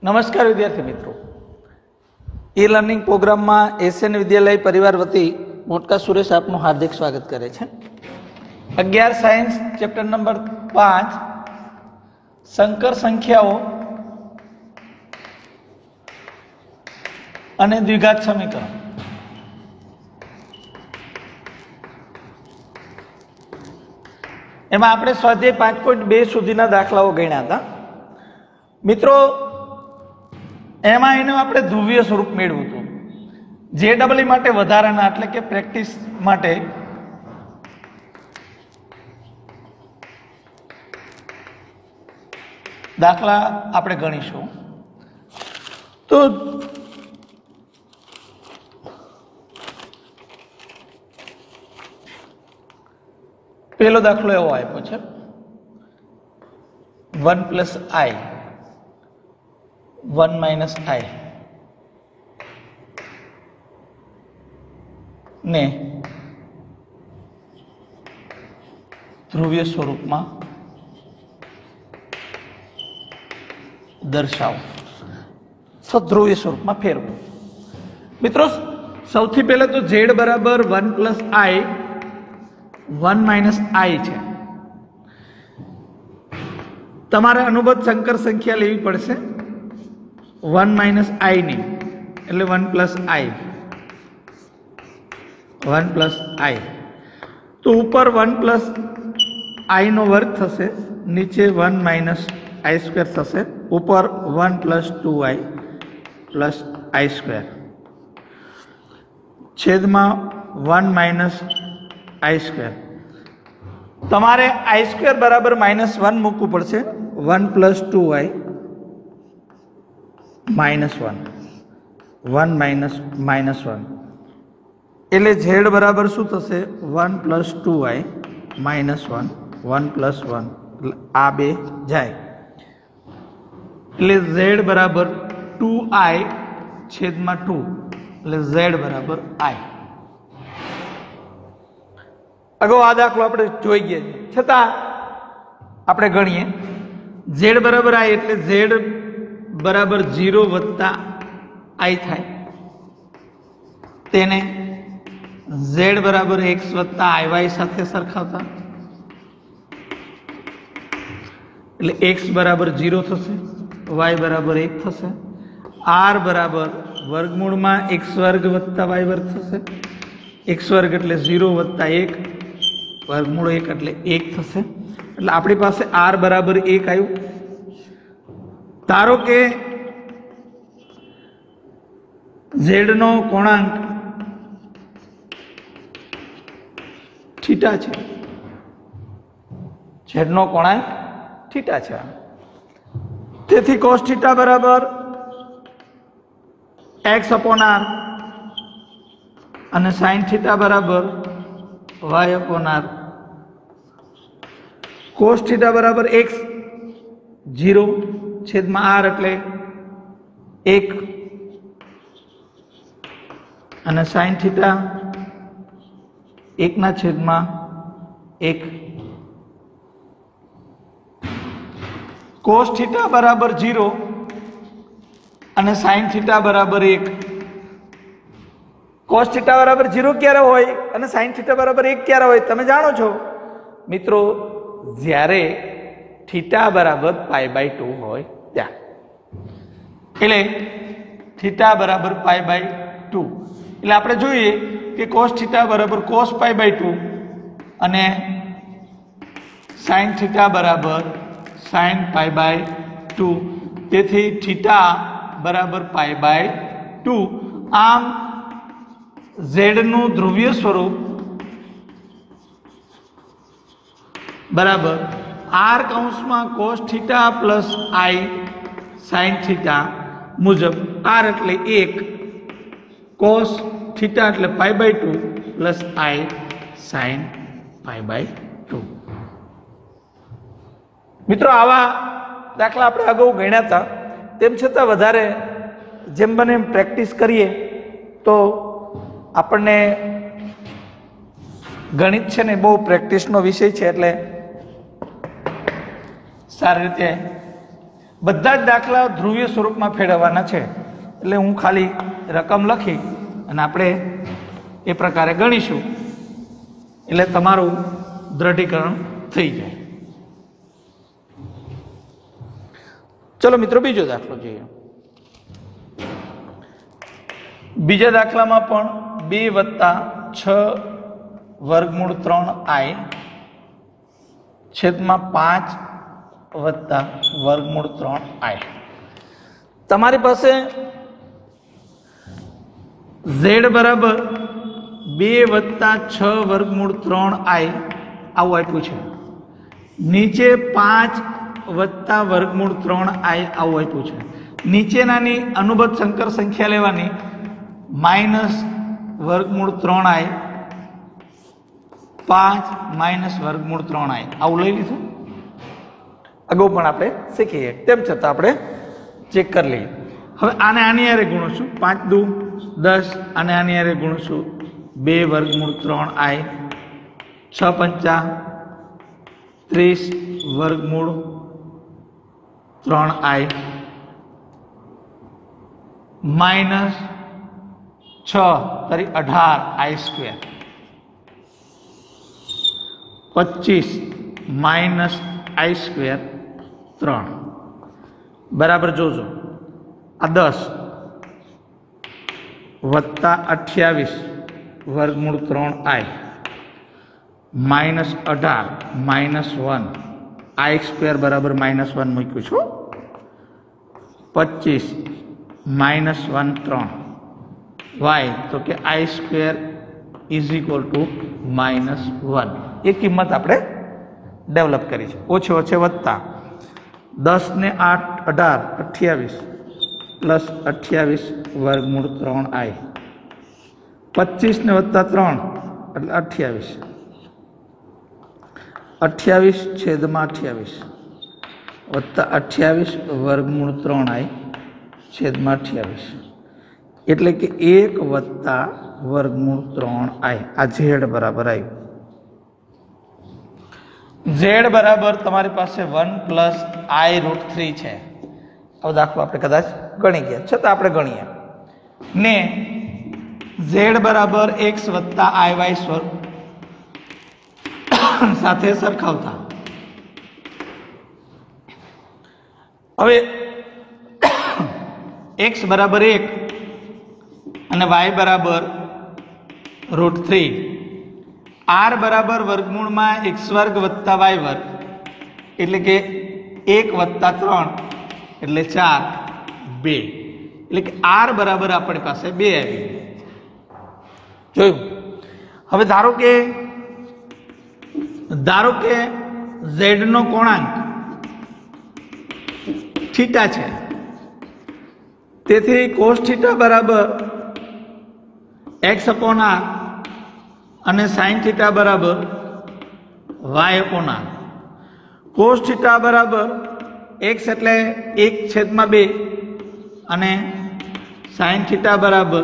નમસ્કાર વિદ્યાર્થી મિત્રો, ઈ લર્નિંગ પ્રોગ્રામમાં એસએન વિદ્યાલય પરિવાર વતી મોટકા સુરેશ આપનું હાર્દિક સ્વાગત કરે છે। 11 સાયન્સ ચેપ્ટર નંબર 5 સંકર સંખ્યાઓ અને દ્વિઘાત સમીકરણ। એમાં આપણે સ્વાધ્યાય 5.2 સુધીના દાખલાઓ ગણ્યા હતા મિત્રો। એમાં એનું આપણે ધ્રુવીય સ્વરૂપ મેળવ્યું હતું। JEE માટે વધારાના એટલે કે પ્રેક્ટિસ માટે દાખલા આપણે ગણીશું। તો પહેલો દાખલો એવો આપ્યો છે 1 + i 1 - i ને ધ્રુવીય સ્વરૂપમાં દર્શાવો, સધ્રુવીય સ્વરૂપમાં ફેરવો। મિત્રો સૌથી પહેલા તો z બરાબર 1 + i 1 - i છે। તમારે અનુબદ્ધ સંકર સંખ્યા લેવી પડશે 1 - i ની, એટલે 1 + i 1 + i। તો ઉપર 1 + i નો વર્ગ થશે, નીચે 1 - i² થશે, ઉપર 1 + 2i + i², છેદમાં 1 - i²। તમારે i² બરાબર -1 મૂકવું પડશે, 1 + 2i -1 1 - -1 એટલે z બરાબર શું થશે 1 + 2i -1 1 + 1 એટલે આ બે જાય, એટલે z બરાબર 2i/2 એટલે z બરાબર i। અગાઉ આ દાખલો આપણે જોઈ ગયા, છતાં આપણે ગણીએ z બરાબર i એટલે z બરાબર 0 + i થાય, તેને z બરાબર x + iy સાથે સરખાવતા, એટલે x બરાબર 0 થશે, y બરાબર 1 થશે, r બરાબર વર્ગમૂળમાં x² + y² થશે, x² એટલે 0 + 1 વર્ગમૂળ 1 એટલે 1 થશે, એટલે આપણી પાસે r બરાબર 1 આવ્યું। ધારો કે z નો કોણાંક થીટા છે, z નો કોણાંક થીટા છે, તેથી cos θ બરાબર x/r અને sin θ બરાબર y/r। cos θ બરાબર x 0 છેદમાં r એટલે 1 અને sin θ 1/1। cos θ બરાબર 0 અને sin θ બરાબર 1। cos θ બરાબર 0 ક્યારે હોય અને sin θ બરાબર 1 ક્યારે હોય તમે જાણો છો મિત્રો, જ્યારે θ બરાબર π/2 હોય ત્યાં, એટલે θ બરાબર π/2 એટલે આપણે જોઈએ કે cos θ બરાબર cos π/2 અને sin θ બરાબર sin π/2, તેથી θ બરાબર π/2। આમ z નું ધ્રુવીય સ્વરૂપ બરાબર r cos θ + i sin θ મુજબ, r એટલે 1 cos θ એટલે π/2 + i sin π/2। મિત્રો આવા દાખલા આપણે અગાઉ ગણ્યા હતા, તેમ છતાં વધારે જેમ બને એમ પ્રેક્ટિસ કરીએ તો આપણને ગણિત છે ને બહુ પ્રેક્ટિસનો વિષય છે, એટલે સારી રીતે બધા જ દાખલા ધ્રુવીય સ્વરૂપમાં ફેરવવાના છે, એટલે હું ખાલી રકમ લખી અને આપણે એ પ્રકારે ગણીશું એટલે તમારું દ્રઢીકરણ થઈ જાય. ચલો મિત્રો, બીજો દાખલો જોઈએ. બીજા દાખલામાં પણ 2 + 6 વર્ગમૂળ 3i છેદમાં 5 વત્તા વર્ગમૂળ 3i. તમારી પાસે z બરાબર 2 + 6 વર્ગમૂળ 3i આવું આપ્યું છે. નીચે 5 વત્તા વર્ગમૂળ 3i આવું આપ્યું છે. નીચેનાની અનુબદ્ધ સંકર સંખ્યા લેવાની માઇનસ વર્ગમૂળ 3i 5 - વર્ગમૂળ 3i આવું લઈ લીધું. અગાઉ પણ આપણે શીખીએ, તેમ છતાં આપણે ચેક કરી લઈએ. હવે આને આની હારે ગુણશું, 5 દુ 10, અને આની હારે ગુણશું 2 વર્ગમૂળ 3i, 6 પંચા 30 વર્ગમૂળ 3i માઇનસ 6 તરી 18i², 25 - i² 3 બરાબર. જોજો, આ 10 વત્તા 28 વર્ગમૂળ 3i માઇનસ 18 -1 i² બરાબર -1 મૂક્યું છું. 25 -1 3 y, તો કે i² = -1. એ કિંમત આપણે ડેવલપ કરી છે. ઓછે ઓછે વત્તા 10 ને 8 18 28 પ્લસ 28 વર્ગમૂળ 3i, 25 ને વત્તા 3 એટલે 28, 28 છેદમાં 28 વત્તા 28 વર્ગમૂળ 3i છેદમાં 28, એટલે કે 1 વત્તા વર્ગમૂળ 3i. આ z બરાબર આવ્યું. z બરાબર તમારી પાસે 1 + i√3 છે. હવે દાખલો આપણે કદાચ ગણી ગયા, છતાં આપણે ગણીએ ને z બરાબર x + iy સ્વરૂપ સાથે સરખાવતા. હવે x બરાબર 1 અને y બરાબર √3, r બરાબર વર્ગમૂળમાં x² + y² એટલે કે 1 + 3 એટલે 4 2, એટલે કે r બરાબર આપણી પાસે 2 આવી જોયું. હવે ધારો કે z નો કોણાંક થીટા છે, તેથી cos θ બરાબર x/r અને sin θ બરાબર y/r. cos θ બરાબર x એટલે 1/2 અને sin θ બરાબર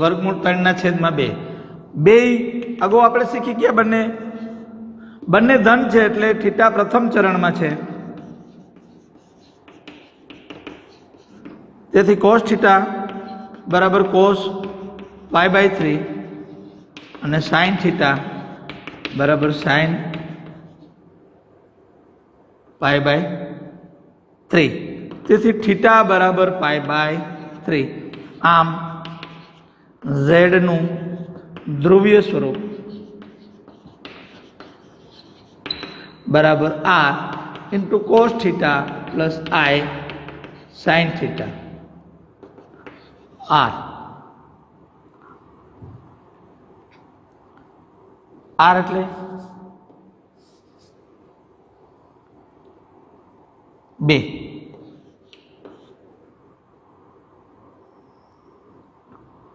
વર્ગમૂળ 3/2. બે અગાઉ આપણે શીખી ગયા, બંને ધન છે એટલે θ પ્રથમ ચરણમાં છે, તેથી cos θ બરાબર cos π/3 અને sin θ બરાબર sin π/3, તેથી θ બરાબર π/3. આમ z નું ધ્રુવીય સ્વરૂપ બરાબર r × cos θ + i sin θ r. r એટલે 2,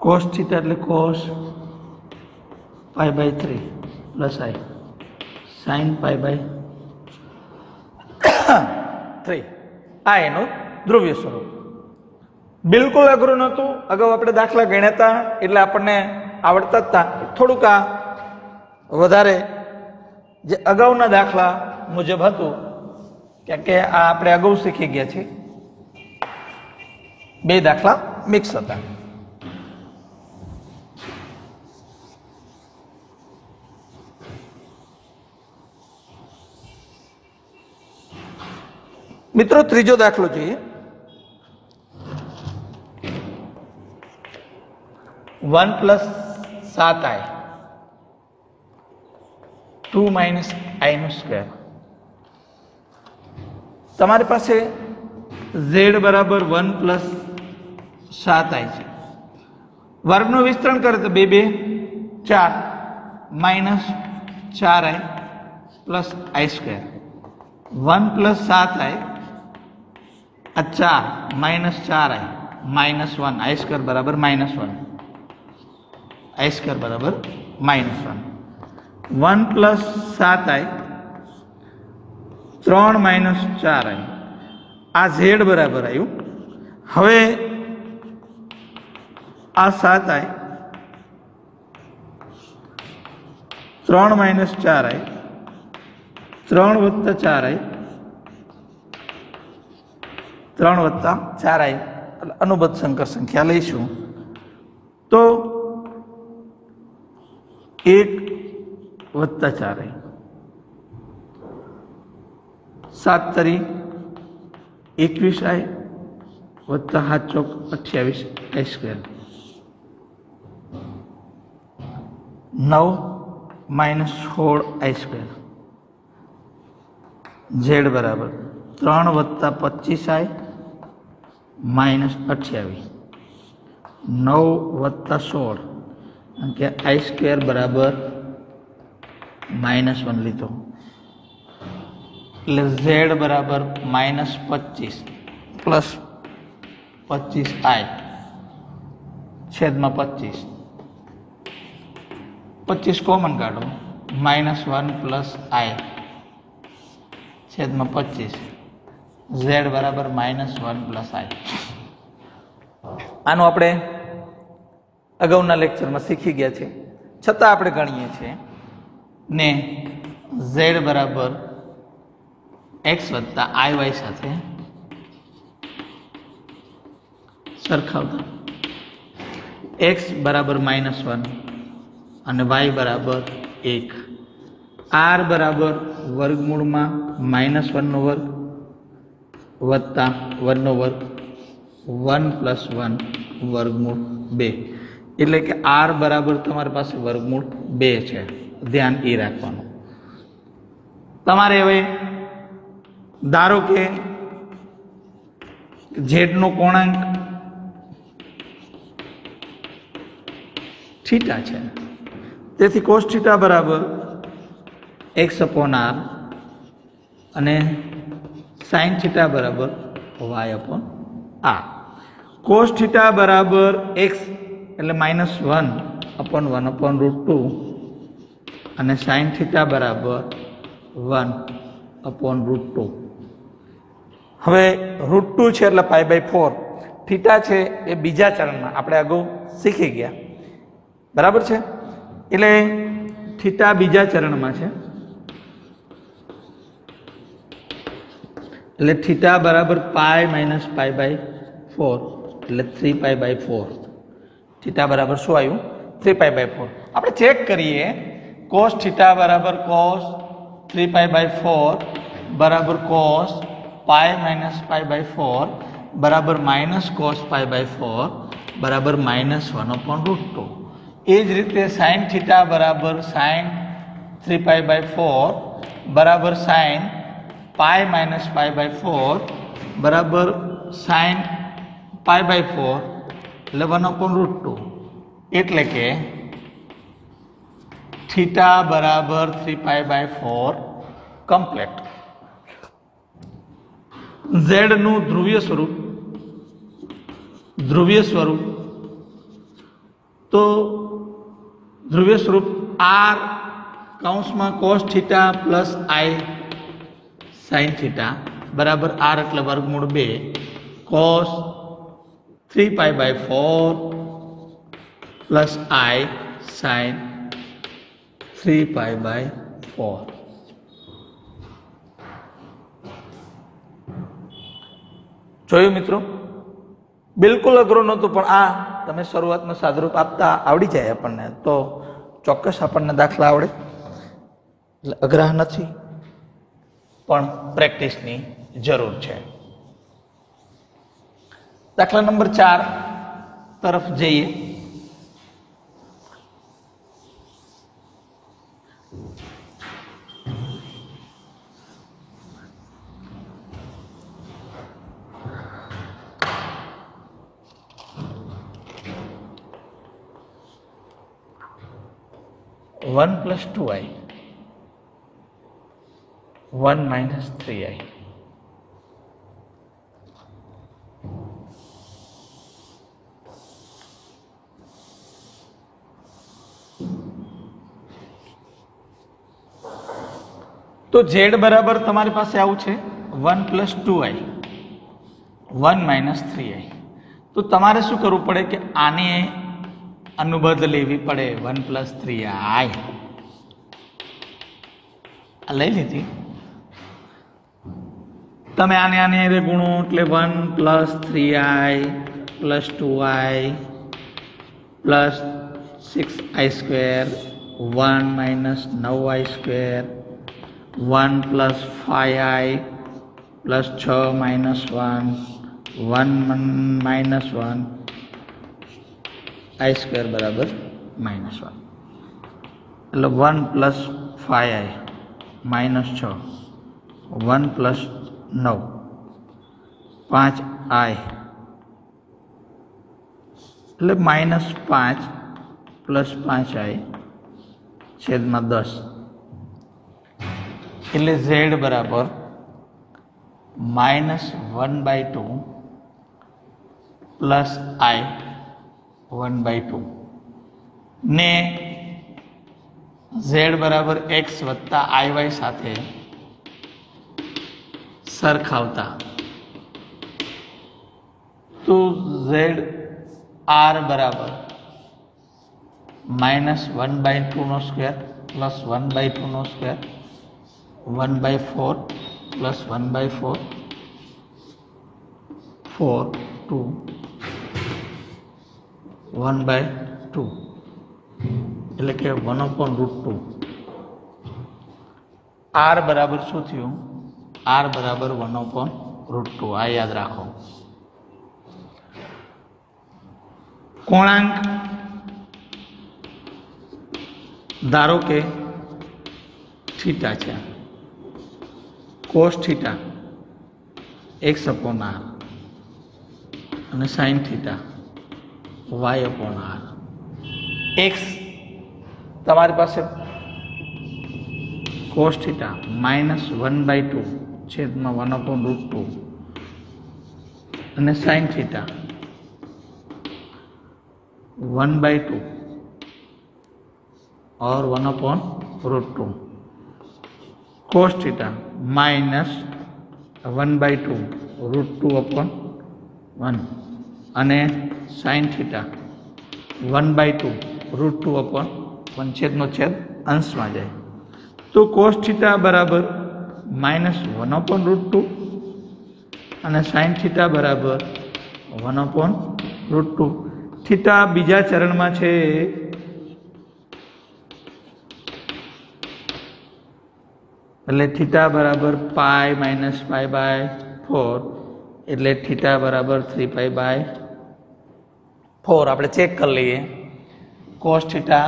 cos θ એટલે cos π/3 + i sin π/3. આ એનું ધ્રુવીય સ્વરૂપ. બિલકુલ અઘરું નહોતું. અગાઉ આપણે દાખલા ગણ્યા હતા એટલે આપણને આવડતા જ હતા. થોડુંક આ વધારે જે અગાઉના દાખલા મુજબ હતું કે આ આપણે અગાઉ શીખી ગયા છીએ, બે દાખલા મિક્સ હતા. મિત્રો ત્રીજો દાખલો જોઈએ. 1 + 7i 2 - i². તમારી પાસે z બરાબર 1 + 7i છે. વર્ગનું વિસ્તરણ કરે તો 2 × 2 = 4 - 4i + i². 1 + 7i આ 4 - 4i -1 i² બરાબર -1 i² બરાબર -1. 1 + 7i 3 - 4i આ z બરાબર આવ્યું. હવે આ 7i 3 - 4i 3 + 4i 3 + 4i અનુબદ્ધ સંકર સંખ્યા લઈશું તો 1 + 4i 7 તરી 21i + 7 ચોક 28 i². 9 - 16 i². z બરાબર 3 + 25i -28. 9 + 16 કે i² બરાબર -1 લીધો એટલે z બરાબર -25 + 25i છેદમાં 25. 25 કોમન કાઢો -1 + i છેદમાં 25. z બરાબર -1 + i. આનું આપણે અગાઉના લેક્ચરમાં શીખી ગયા છે, છતાં આપણે ગણીએ છીએ ને z બરાબર x + iy સાથે સરખાવતા x બરાબર -1 અને y બરાબર 1. r બરાબર વર્ગમૂળમાં -1 નો વર્ગ વત્તા 1 નો વર્ગ 1 + 1 વર્ગમૂળ 2. એટલે કે r બરાબર તમારી પાસે વર્ગમૂળ 2 છે. ધ્યાન એ રાખવાનું. તમારે હવે ધારો કે z નો કોણાંક થીટા છે, તેથી cos θ બરાબર x/r અને sin θ બરાબર y/r. cos θ બરાબર x એટલે -1/1/√2 અને sin θ બરાબર 1/√2. હવે √2 છે એટલે π/4. થીટા છે એ બીજા ચરણમાં આપણે અગાઉ શીખી ગયા, બરાબર છે. એટલે થીટા બીજા ચરણમાં છે એટલે થીટા બરાબર π - π/4 એટલે 3π/4. થીટા બરાબર શું આવ્યું? 3π/4. આપણે ચેક કરીએ. cos θ બરાબર cos 3π/4 બરાબર cos π - π/4 બરાબર -cos π/4 બરાબર -1/√2. એ જ રીતે sin θ બરાબર sin 3π/4 બરાબર sin π - π/4 બરાબર sin π/4 એટલે 1/√2. એટલે કે થીટા બરાબર 3π/4 કમ્પ્લીટ. z નું ધ્રુવીય સ્વરૂપ તો ધ્રુવીય સ્વરૂપ r કૌંસમાં cos θ પ્લસ i sin θ બરાબર r એટલે વર્ગમૂળ 2 cos 3π/4 પ્લસ i sin 3π/4. જોયું મિત્રો? બિલકુલ અઘરો નહોતું, પણ આ તમે શરૂઆતમાં સાદરૂપ આપતા આવડી જાય આપણને તો ચોક્કસ આપણને દાખલા આવડે. એટલે અઘરા નથી, પણ પ્રેક્ટિસની જરૂર છે. દાખલા નંબર 4 તરફ જઈએ. One plus 2i 1 minus 3i तो z बराबर तमारी पास आવું છે 1 प्लस 2i 1 माइनस 3i. तो तमारे शू करवू पड़े कि आने अनुबद्ध लेवी पड़े 1 प्लस 3i लई लीधी. तमे आने आने गुणो એટલે 1 plus 3i plus 2i plus 6i square 1 minus 9i square 1 plus 5i plus 6 minus 1 1 minus 1 आई स्क्वेर बराबर माइनस 1 એટલે 1 plus 5i minus 6 1 plus 9 5i એટલે माइनस 5 प्लस 5i छेद में 10 એટલે z बराबर -1/2 प्लस i 1/2 ने z बराबर x वत्ता iy साथे सरखावता तो z r बराबर -1/2 नो स्क्वेर प्लस 1/2 नो स्क्वेर 1/4 प्लस 1/4 4 2 1/2 એટલે કે 1/√2 r बराबर શું થયું r बराबर 1/√2 આ યાદ રાખો. कोणांक धारो के थीटा है कोस थीटा x/r અને sin थीटा y/r. x તમારી પાસે cos थीटा -1/2 છેદમાં 1/√2 અને sin थीटा 1/2 और 1/√2 cos थीटा -1/2 √2/1 અને sin थीटा 1/2 √2/1 छेद अंश में जाए तो cos थीटा बराबर -1/√2 અને sin थीटा बराबर 1/√2. थीटा बीजा चरण में छे એટલે थीटा बराबर पाई माइनस पाई बाय 4 એટલે थीटा बराबर 3π/4. આપણે ચેક કરી લઈએ. cos थीटा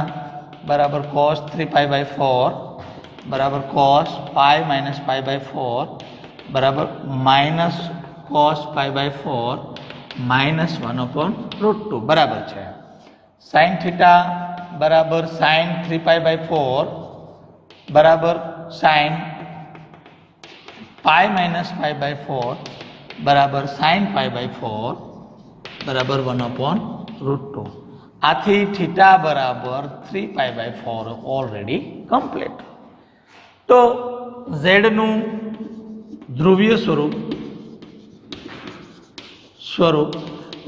बराबर cos 3π/4 बराबर cos पाई माइनस पाई/4 बराबर माइनस cos पाई/4 माइनस 1/√2 बराबर है. sin थीटा बराबर sin 3π/4 बराबर sin पाई माइनस पाई/4 बराबर sin पाई/4 बराबर 1/√2. आथी थीटा बराबर 3π/4 ऑलरेडी कंप्लीट. तो z नु ध्रुवीय स्वरूप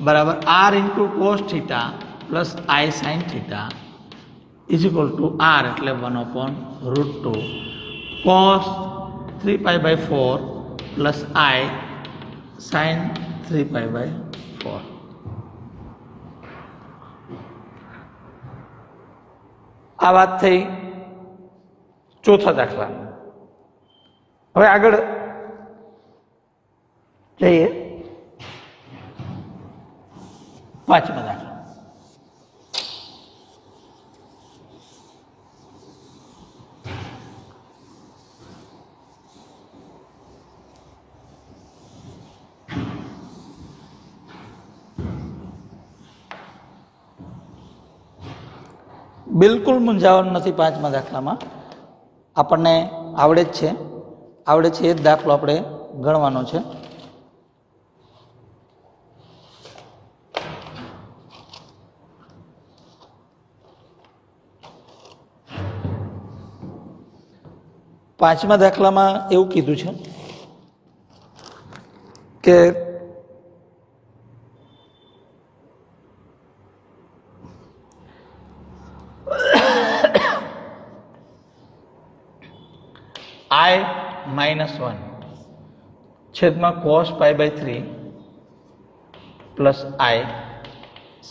बराबर r into cos theta plus i sin theta is equal to r एटले 1/√2 cos 3π/4 प्लस i sin 3π/4. આ વાત થઈ ચોથા દાખલા. હવે આગળ જઈએ પાંચમા દાખલા. બિલકુલ મૂંઝાવાનું નથી. પાંચમા દાખલામાં આપણને આવડે જ છે એ જ દાખલો આપણે ગણવાનો છે. પાંચમા દાખલામાં એવું કીધું છે કે I -1 છેદમાં cos π/3 પ્લસ I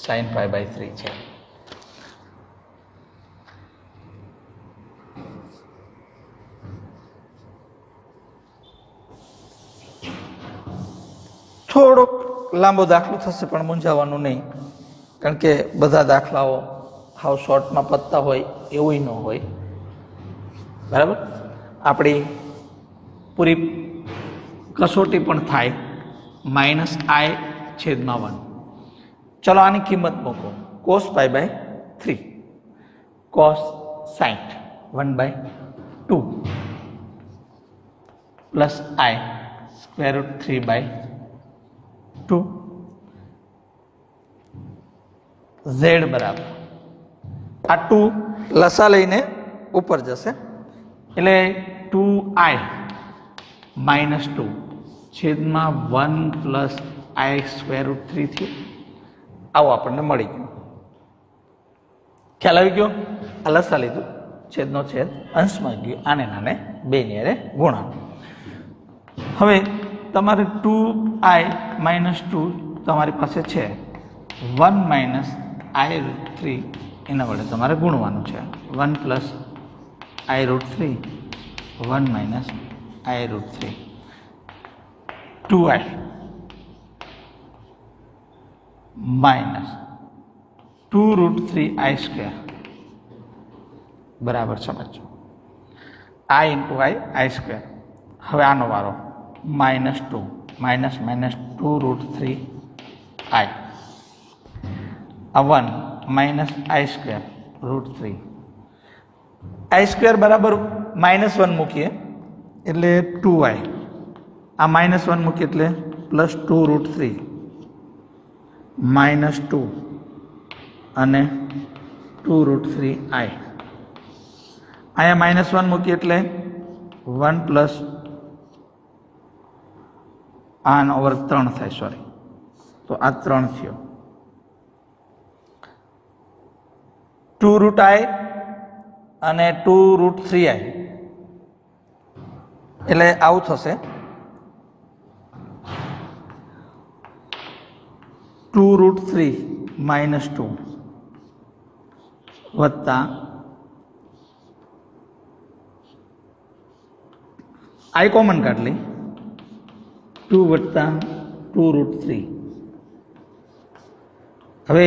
sin π/3 છે. થોડોક લાંબો દાખલો થશે પણ મૂંઝાવાનું નહીં, કારણ કે બધા દાખલાઓ હાવ શોર્ટમાં પતતા હોય એવું ન હોય. બરાબર, આપણી પૂરી કસોટી પણ થાય. -I/1. ચલો આની કિંમત મૂકો. cos π/3 cos 60 1/2 plus I √3/2 z બરાબર આ 2 લસા લઈને ઉપર જશે એટલે 2I -2 છેદમાં 1 પ્લસ I √3 થી આવું આપણને મળી ગયું. ખ્યાલ આવી ગયો? આ લસા લીધું, છેદનો છેદ અંશમાં ગયો, આને નાને બે ની હારે ગુણા. હવે તમારે 2I -2 તમારી પાસે છે, 1 - I √3 એના વડે તમારે ગુણવાનું છે. 1 plus I √3 1 - I √3 2I -2√3I² બરાબર સમજો. I × I². હવે આનો વારો -2 -2√3I આ 1 -I² √3 I² બરાબર -1 મૂકીએ એટલે 2I. આ -1 મૂકીએ એટલે +2√3 -2 અને 2√3I. અહીંયા -1 મૂકીએ એટલે 1 પ્લસ આનો વર્ગ 3 થાય, સોરી, તો આ 3 થયો. 2√I અને 2√3I એટલે આવું થશે. 2√3 -2 વત્તા I કોમન કાઢ લઈ, 2 વત્તા 2√3. હવે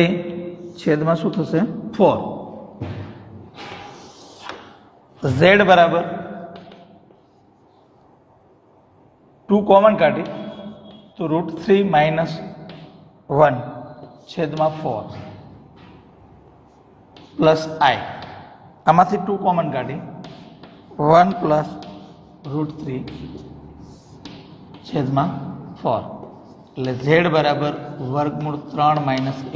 છેદમાં શું થશે? 4. z બરાબર 2 કોમન કાઢી તો √3 - 1 છેદમાં 4 પ્લસ I. આમાંથી 2 કોમન કાઢી 1 પ્લસ √3 છેદમાં 4 એટલે z બરાબર વર્ગમૂળ 3 -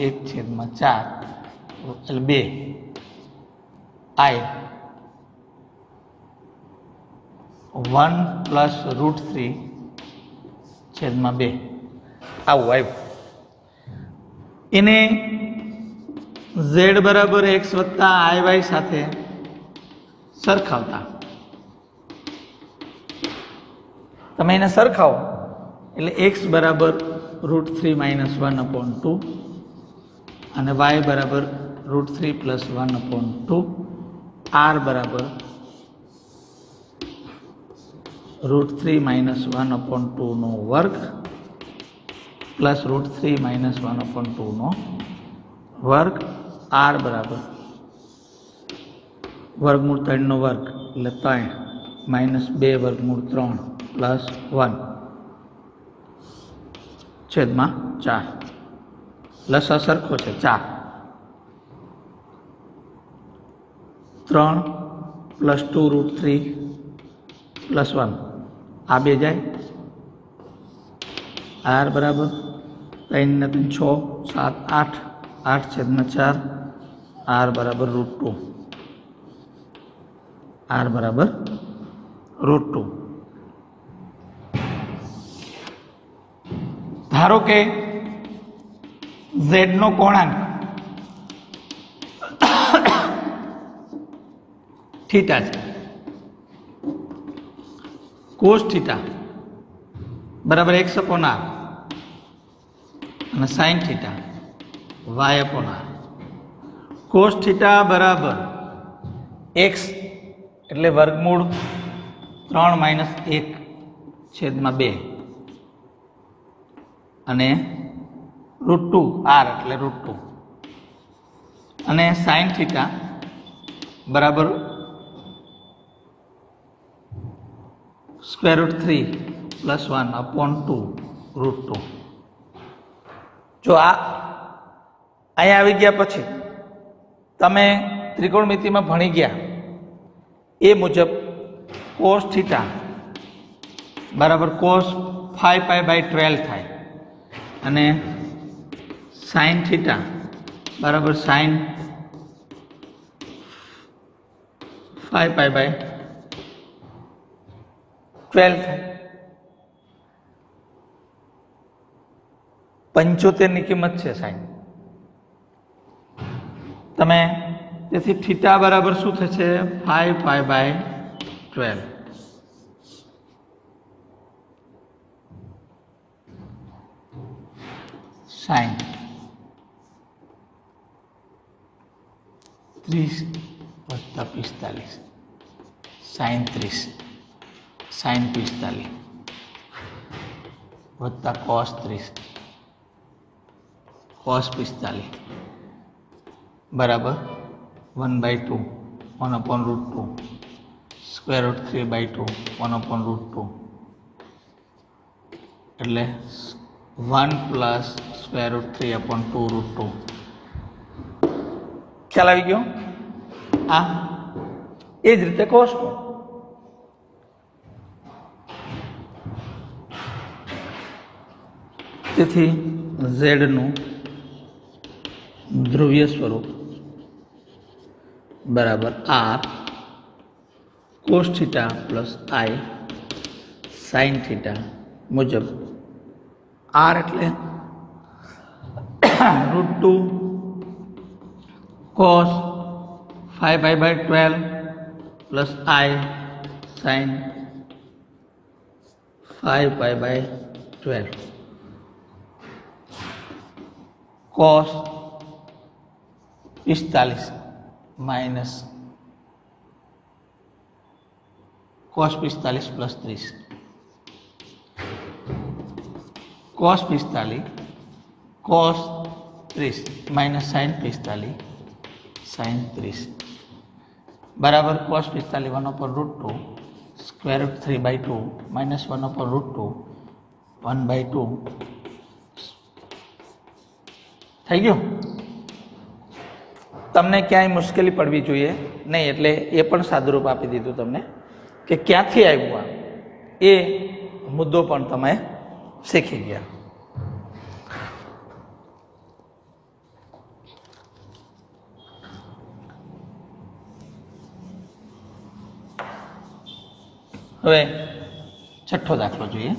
1 છેદમાં 4 એટલે 2 I 1 પ્લસ √3 છેદમાં 2 આવું આવ્યું. એને z બરાબર x વત્તા IY સાથે સરખાવતા તમે એને સરખાવો એટલે x બરાબર √3 - 1/2 અને y બરાબર √3 + 1/2 आर बराबर √3 - 1/2 નો વર્ગ પ્લસ √3 - 1/2 નો વર્ગ આર બરાબર વર્ગમૂળ 3 નો વર્ગ એટલે 3 -2 વર્ગમૂળ 3 પ્લસ 1 છેદમાં 4 લસા સરખો છે 4 3 + 2 √3 + 1 આ બે જાય આર બરાબર 3 ને 3 6 7 8 8 છેદમાં 4 આર બરાબર √2 આર બરાબર √2 ધારો કે z નો કોણાંક થીટા છે cos થીટા બરાબર x/r અને sin theta y/r cos theta બરાબર x એટલે વર્ગમૂળ 3 - 1 છેદમાં 2 અને √2 r એટલે √2 અને sin થીટા બરાબર √3 + 1/2 √2 જો આ અહીંયા આવી ગયા પછી તમે ત્રિકોણમિતિમાં ભણી ગયા એ મુજબ cos થીટા બરાબર cos 5π/12 થાય અને sin થીટા બરાબર sin 5π/12 થાય 75 ની કિંમત છે sin તમે તેથી થીટા બરાબર શું થશે 5π/12 sin 30 + 45 sin 30 sin 45 + cos 30 cos 45 બરાબર 1/2 1/√2 √3/2 1/√2 એટલે 1 + √3/2 √2 ખ્યાલ આવી ગયો આ એ જ રીતે cos નો તેથી z નું ધ્રુવીય સ્વરૂપ બરાબર r cos theta + i sin theta મુજબ r એટલે √2 cos 5π/12 + i sin 5π/12 cos 45 minus cos 45 plus 30 cos 45 cos 30 minus sin 45 sin 30 बराबर cos 45 1/√2 √3/2 minus 1/√2 1/2 થઈ ગયું તમને ક્યાંય મુશ્કેલી પડવી જોઈએ નહીં એટલે એ પણ સાદુરૂપ આપી દીધું તમને કે ક્યાંથી આવ્યું આ એ મુદ્દો પણ તમે શીખી ગયા હવે છઠ્ઠો દાખલો જોઈએ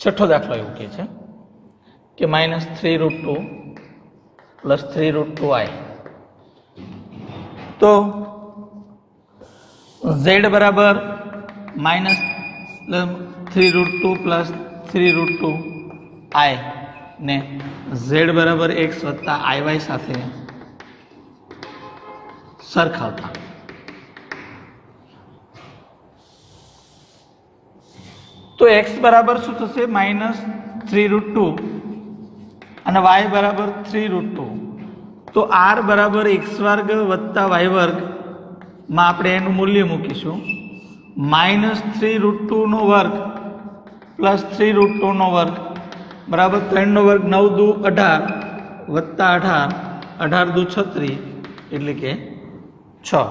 છઠ્ઠો દાખલો એવું કહે છે કે -3√2 + 3√2i. તો z બરાબર -3√2 + 3√2i ને z બરાબર x + iy સાથે સરખાવતા તો x બરાબર શું થશે? -3√2 અને y બરાબર 3√2. તો r બરાબર x² + y² માં આપણે એનું મૂલ્ય મૂકીશું. -3√2 નો વર્ગ + 3√2 નો વર્ગ બરાબર 3 નો વર્ગ 9 દુ 18 + 18 18 દુ 36 એટલે કે 6.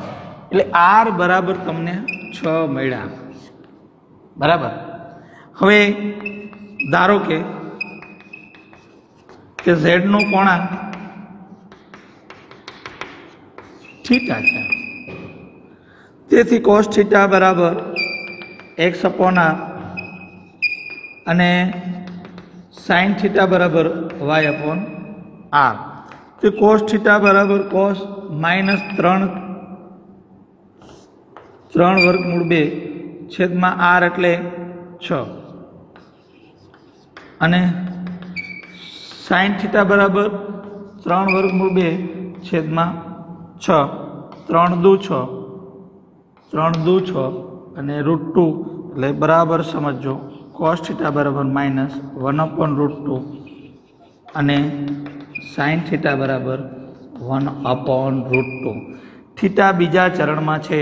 એટલે r બરાબર તમને 6 મળ્યા. બરાબર. હવે ધારો કે z નો કોણાંક થીટા છે. તેથી cos થીટા બરાબર x/r અને sin થીટા બરાબર y/r. તો cos થીટા બરાબર cos -3√2 છેદમાં r એટલે 6 અને sin થીટા બરાબર 3√2 છેદમાં 6 3 દુ 6 3 દુ 6 અને √2 એટલે બરાબર સમજો cos થીટા બરાબર -1/√2 અને sin થીટા બરાબર 1/√2. થીટા બીજા ચરણમાં છે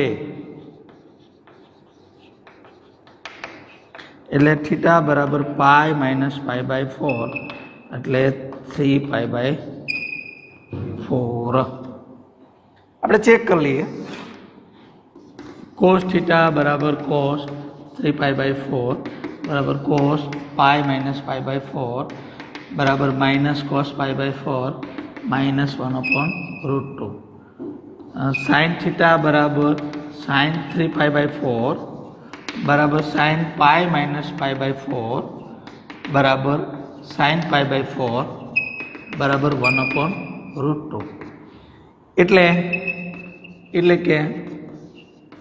એટલે થીટા બરાબર π - π/4 એટલે 3π/4. આપણે ચેક કરી લઈએ. cos થીટા બરાબર cos 3π/4 બરાબર cos π - π/4 બરાબર -cos π/4 -1/√2. sin થીટા બરાબર sin 3π/4 બરાબર sin π - π/4 બરાબર sin π/4 બરાબર 1/√2. એટલે કે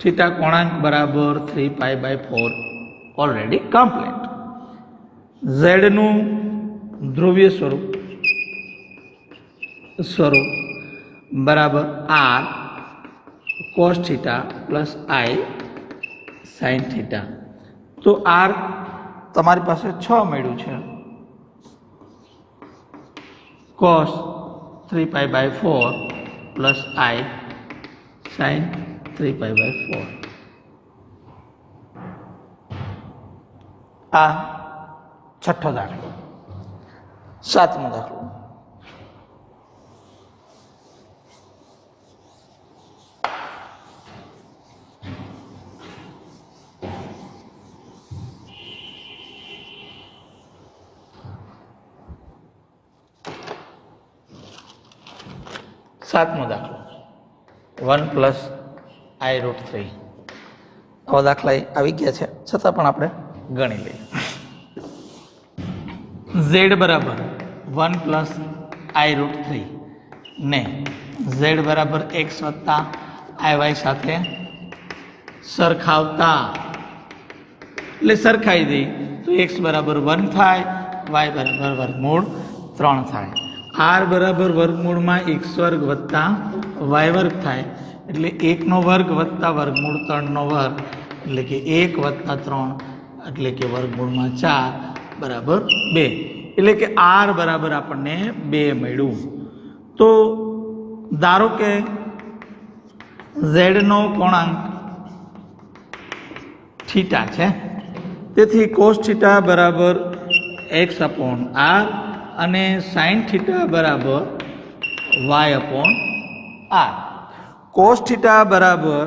થીટા કોણાંક બરાબર 3π/4 ઓલરેડી કમ્પ્લીટ. z નું ધ્રુવીય સ્વરૂપ બરાબર r cos theta plus i sin theta. તો r તમારી પાસે 6 મળ્યું છે. cos 3π/4 plus i sin 3π/4. આ છઠ્ઠો દાખલો. સાતમો દાખલો. સાતમો દાખલો 1 + i√3. આવા દાખલા આવી ગયા છે છતાં પણ આપણે ગણી લઈએ. z બરાબર 1 + i√3 ને z બરાબર x + iy સાથે સરખાવતા એટલે સરખાઈ દઈ તો x બરાબર 1 થાય, y બરાબર વર્ગમૂળ 3 થાય, r બરાબર વર્ગમૂળમાં x² + y² થાય એટલે 1 નો વર્ગ વત્તા વર્ગમૂળ 3 નો વર્ગ એટલે કે 1 + 3 એટલે કે વર્ગમૂળમાં 4 બરાબર 2. એટલે કે r બરાબર આપણને 2 મળ્યું. તો ધારો કે z નો કોણાંક થીટા છે. તેથી cos થીટા બરાબર x/r અને sin થીટા બરાબર y/r. cos થીટા બરાબર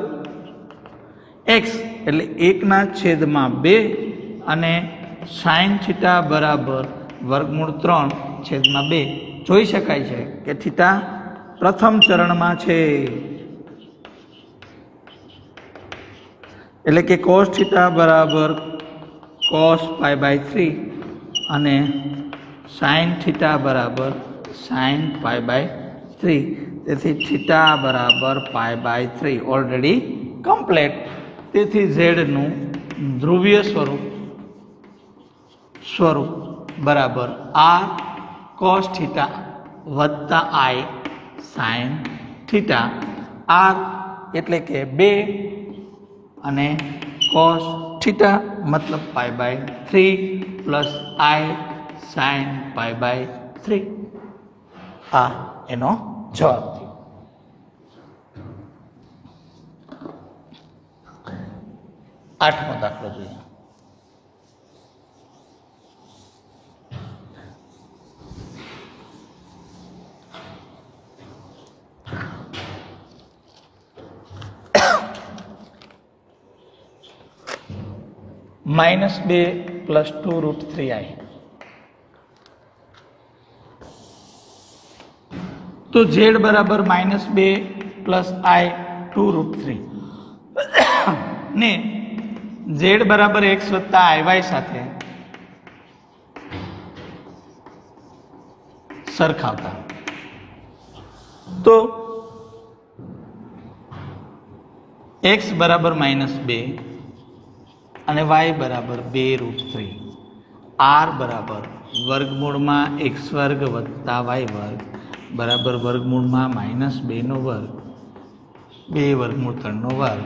x એટલે 1/2 અને sin થીટા બરાબર વર્ગમૂળ 3/2. જોઈ શકાય છે કે થીટા પ્રથમ ચરણમાં છે એટલે કે cos થીટા બરાબર cos π/3 અને સાઇન થીટા બરાબર સાઇન પાઈ બાય 3. તેથી થીટા બરાબર પાઈ બાય 3 ઓલરેડી કમ્પ્લીટ. તેથી ઝેડનું ધ્રુવીય સ્વરૂપ બરાબર આર કોસ થીટા વત્તા આઈ સાઇન થીટા. આર એટલે કે 2 અને કોસ થીટા મતલબ pi by 3 plus i sine pi by 3. આ એનો જવાબ થયો. આઠમો દાખલો જોઈએ. -2 + 2√3i. તો z બરાબર -2 + i 2√3 ને z બરાબર x વત્તા iy સાથે સરખાવતા. તો x બરાબર -2 અને y બરાબર 2√3. r બરાબર વર્ગમૂળમાં x² વત્તા y² બરાબર વર્ગમૂળમાં -2 નો વર્ગ 2 વર્ગમૂળ 3 નો વર્ગ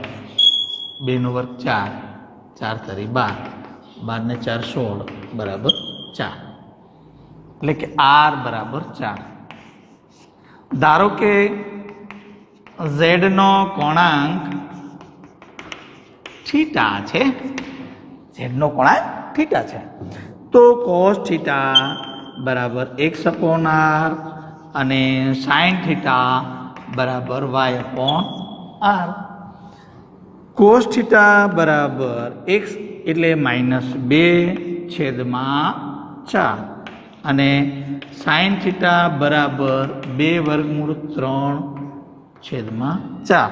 2 નો વર્ગ 4 4 તરી 12 12 ને 4 16 બરાબર 4. એટલે કે r બરાબર 4. ધારો કે z નો કોણાંક થીટા છે. z નો કોણાંક થીટા છે. તો cos થીટા બરાબર x/r અને sin થીટા બરાબર y/r. cos થીટા બરાબર x એટલે -2/4 અને sin થીટા બરાબર 2√3/4.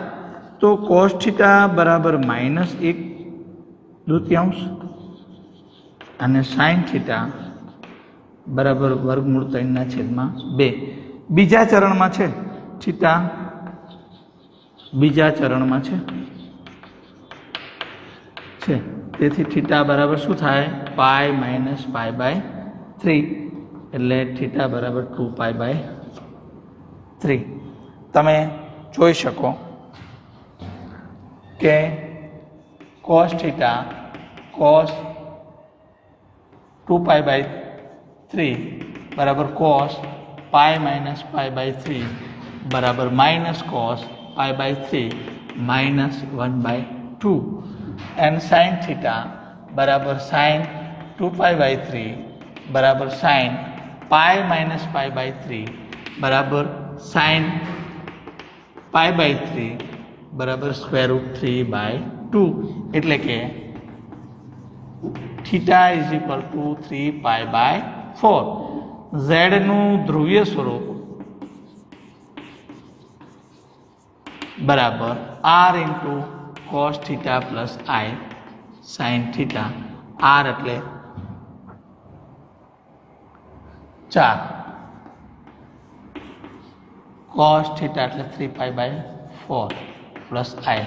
તો cos થીટા બરાબર -1/2 અને sin થીટા બરાબર √3/2. બીજા ચરણમાં છે થીટા, બીજા ચરણમાં છે. તેથી થીટા બરાબર શું થાય? પાઈ - પાઈ બાય 3 એટલે થીટા બરાબર 2π/3. તમે જોઈ શકો કે cos થીટા cos 2π/3 બરાબર cos પાઈ - પાઈ/3 બરાબર -cos π/3 -1/2. and sin theta બરાબર sin 2π/3 બરાબર sin પાઈ - પાઈ/3 બરાબર sin π/3 બરાબર √3/2. એટલે કે થીટા = 3π/4. z નું ધ્રુવીય સ્વરૂપ બરાબર r × cos theta + i sin theta. r એટલે 4, cos થીટા એટલે 3π/4 + i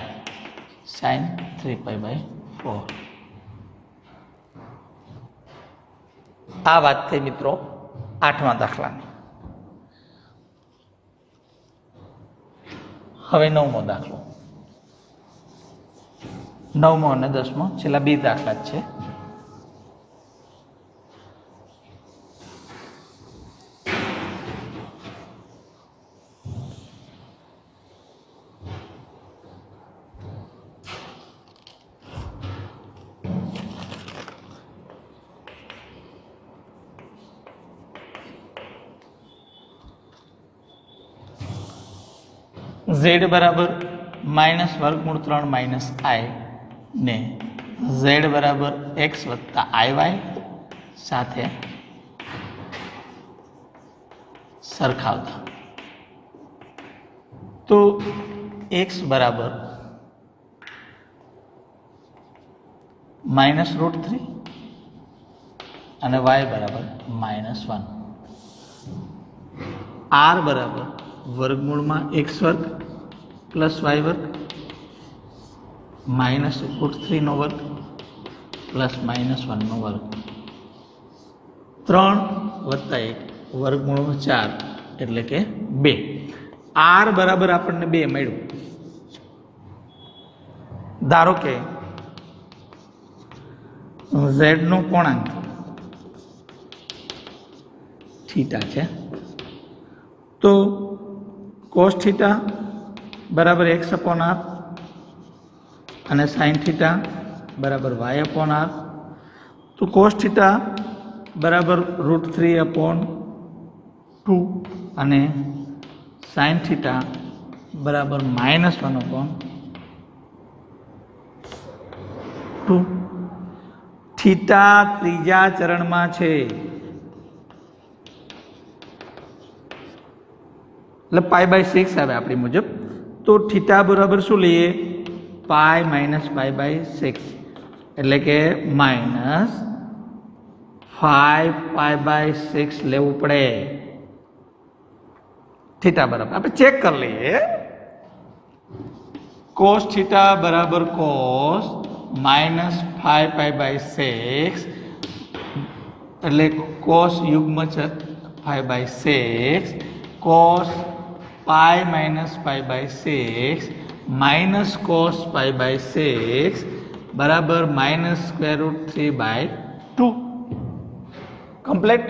sin 3π/4. આ વાત થઈ મિત્રો આઠમા દાખલાની. હવે નવમો દાખલો. નવમો અને 10મો છેલ્લા 2 દાખલા જ છે. z બરાબર -√3 - i ને z બરાબર x વત્તા iy સાથે સરખાવતા. તો x બરાબર -√3 અને y બરાબર -1. r બરાબર વર્ગમૂળમાં x વર્ગ પ્લસ y વર્ગ માઇનસ √3 નો વર્ગ પ્લસ -1 નો વર્ગ 3 વત્તા 1 વર્ગમૂળમાં 4 એટલે કે 2. r બરાબર આપણને 2 મળ્યું. ધારો કે z નો કોણાંક થીટા છે તો cos થીટા બરાબર x/r અને sin થીટા બરાબર y/r. તો cos થીટા બરાબર √3/2 અને sin થીટા બરાબર -1/2. થીટા ત્રીજા ચરણમાં છે એટલે π/6 આવે આપણી મુજબ. તો થીટા બરાબર શું લઈએ? π - π/6 એટલે કે -5π/6 લેવું પડે. થીટા બરાબર આપણે ચેક કરી લઈએ. cos થીટા બરાબર cos -5π/6 એટલે cos યુગ્મ છે 5/6 cos π - π/6 minus cos π/6 બરાબર -√3/2. કમ્પ્લીટ.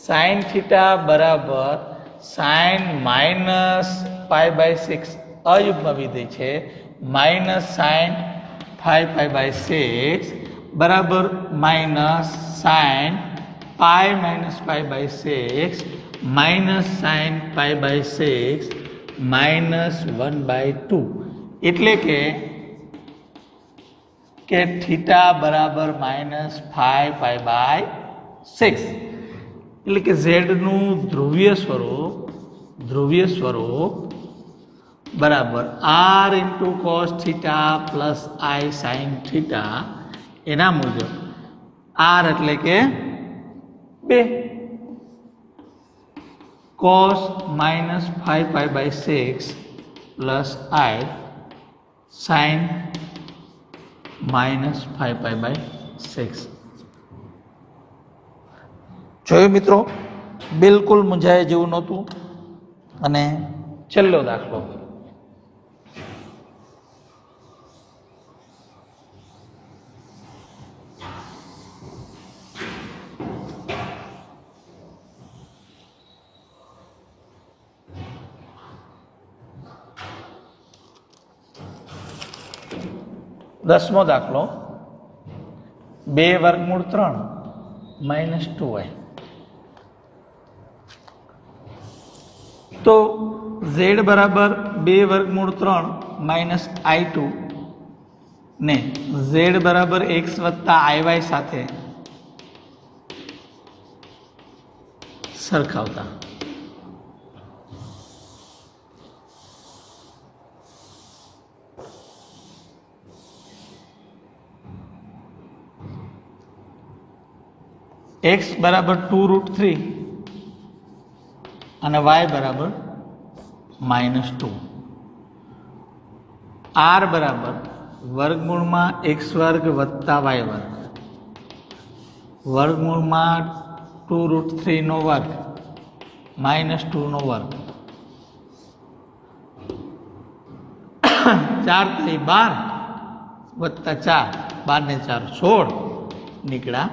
sin થીટા બરાબર sin -π/6 અયુગ્મ વિધેય છે sin 5π/6 બરાબર sin π - π/6 sin π/6 -1/2 એટલે કે થીટા બરાબર -5π/6 એટલે કે z નું ધ્રુવીય સ્વરૂપ બરાબર r × cos theta plus i sin theta. એના મુજબ r એટલે કે 2 cos -5π/6 plus i sin -5π/6. જોયું મિત્રો, બિલકુલ મૂંઝાય જેવું નહોતું. અને છેલ્લો દાખલો. દસમો દાખલો 2√3 -2y. તો z બરાબર 2√3 -i2 ને z બરાબર x + iy સાથે સરખાવતા x બરાબર 2√3 અને y બરાબર -2. r બરાબર વર્ગમૂળમાં x² + y² વર્ગમૂળમાં 2√3 નો વર્ગ -2 નો વર્ગ 4 × 12 + 4 12 ને 4 16 નીકળ્યા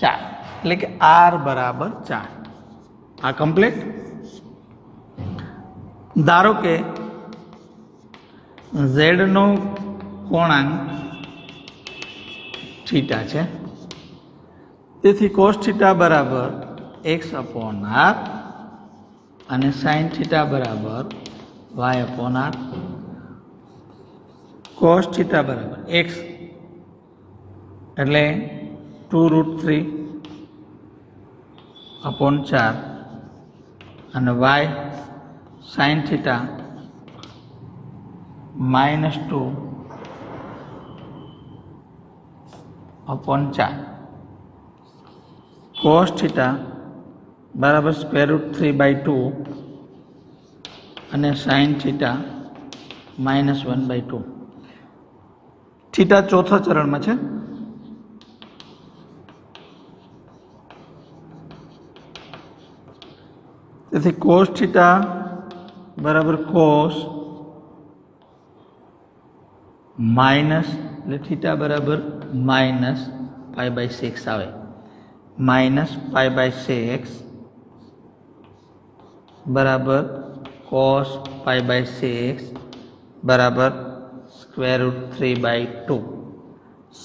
4 એટલે કે r બરાબર 4. આ કમ્પ્લીટ. ધારો કે z નો કોણાંક થીટા છે તેથી cos થીટા બરાબર x/r અને sin થીટા બરાબર y/r. cos થીટા બરાબર x એટલે 2√3/4 અને y sin theta -2/4. cos theta બરાબર √3/2 અને sin થીટા -1/2. થીટા ચોથા ચરણમાં છે. તેથી cos થીટા બરાબર cos માઇનસ એટલે થીટા બરાબર -π/6 આવે. -π/6 બરાબર cos π/6 બરાબર √3/2.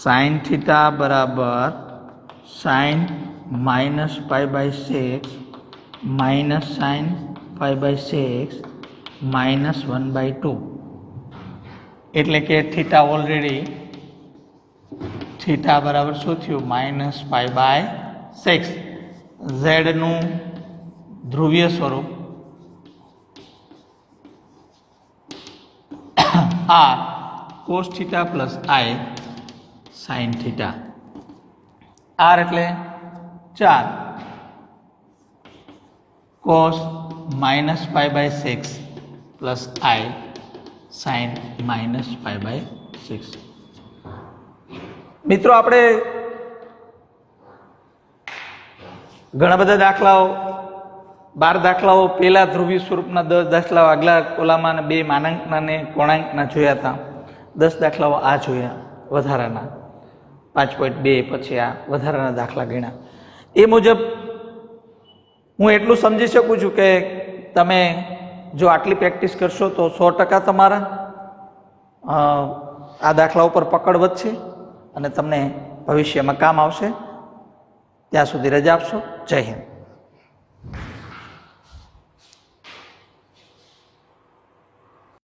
sin થીટા બરાબર sin -π/6 માઇનસ sin π/6 -1/2. એટલે કે થીટા ઓલરેડી થીટા બરાબર શું થયું? -π/6. ઝેડનું ધ્રુવીય સ્વરૂપ r cos theta plus i sin theta. r એટલે 4 cos -π/6 પ્લસ i sin -π/6. મિત્રો, આપણે ઘણા બધા દાખલાઓ 12 દાખલાઓ પહેલા ધ્રુવીય સ્વરૂપના 10 દાખલાઓ આગલા કોલામાં અને 2 માનાંકના અને કોણાંકના જોયા હતા. 10 દાખલાઓ આ જોયા વધારાના 5.2 પછી આ વધારાના દાખલા ગણ્યા. એ મુજબ હું એટલું સમજી શકું છું કે તમે જો આટલી પ્રેક્ટિસ કરશો તો 100% તમારા આ દાખલા ઉપર પકડ વધશે અને તમને ભવિષ્યમાં કામ આવશે. ત્યાં સુધી રજા આપશો. જય હિન્દ.